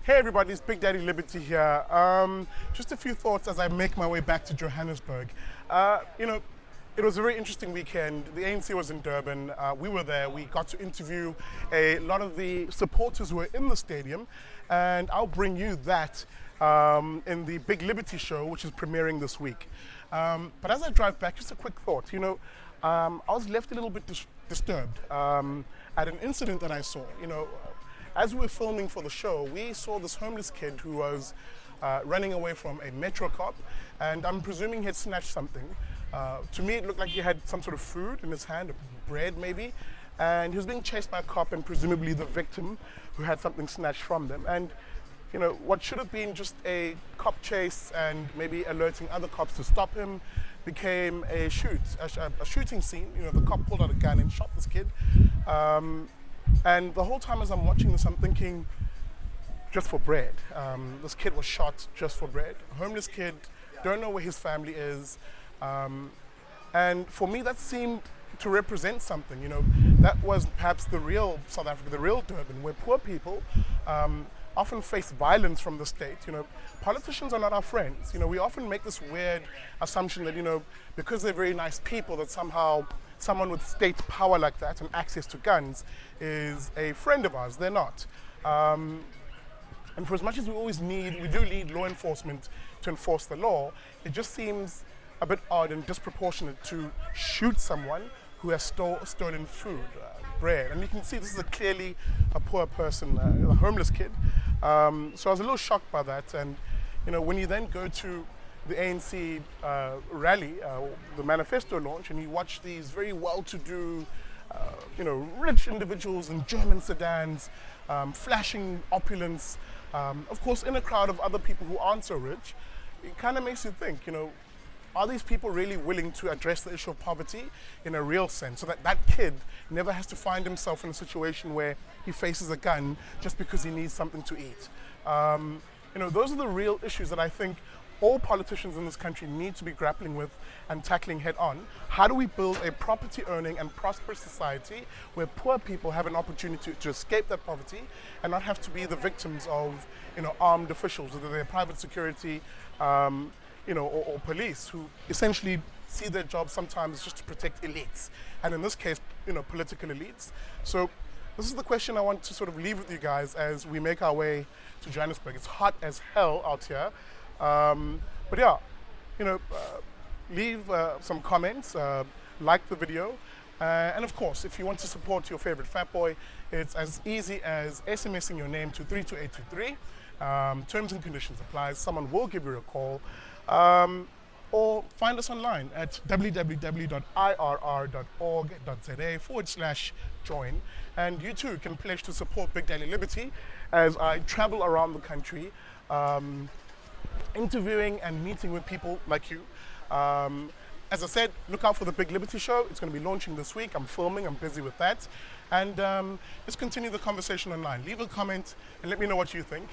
Hey everybody, it's Big Daddy Liberty here. Just a few thoughts as I make my way back to Johannesburg. It was a very interesting weekend. The ANC was in Durban. We were there. We got to interview a lot of the supporters who were in the stadium, and I'll bring you that in the Big Liberty show, which is premiering this week. But as I drive back, just a quick thought. I was left a little bit disturbed at an incident that I saw. As we were filming for the show, we saw this homeless kid who was running away from a metro cop, and I'm presuming he had snatched something. To me, it looked like he had some sort of food in his hand, bread maybe, and he was being chased by a cop and presumably the victim who had something snatched from them. And what should have been just a cop chase and maybe alerting other cops to stop him became a shooting scene. The cop pulled out a gun and shot this kid. And the whole time as I'm watching this, I'm thinking, just for bread. This kid was shot just for bread. A homeless kid, don't know where his family is. And for me, that seemed to represent something. That was perhaps the real South Africa, the real Durban, where poor people often face violence from the state. Politicians are not our friends. We often make this weird assumption that, because they're very nice people, that somehow someone with state power like that and access to guns is a friend of ours. They're not. And for as much as we do need law enforcement to enforce the law, it just seems a bit odd and disproportionate to shoot someone who has stolen food, bread. And you can see this is clearly a poor person, a homeless kid. So I was a little shocked by that. And when you then go to the ANC rally, the manifesto launch, and you watch these very well-to-do, rich individuals in German sedans, flashing opulence, of course in a crowd of other people who aren't so rich, it kind of makes you think, are these people really willing to address the issue of poverty in a real sense, so that kid never has to find himself in a situation where he faces a gun just because he needs something to eat? Those are the real issues that I think all politicians in this country need to be grappling with and tackling head on. How do we build a property-owning and prosperous society where poor people have an opportunity to escape that poverty and not have to be the victims of armed officials, whether they're private security, or police, who essentially see their job sometimes just to protect elites, and in this case, political elites. So this is the question I want to sort of leave with you guys as we make our way to Johannesburg. It's hot as hell out here. But yeah, leave some comments, like the video, and of course, if you want to support your favorite fat boy, it's as easy as SMSing your name to 32823. Terms and conditions apply. Someone will give you a call. Or find us online at www.irr.org.za/join. And you too can pledge to support Big Daily Liberty as I travel around the country, interviewing and meeting with people like you. As I said, look out for the Big Liberty show. It's going to be launching this week. I'm filming, I'm busy with that. And let's continue the conversation online. Leave a comment and let me know what you think.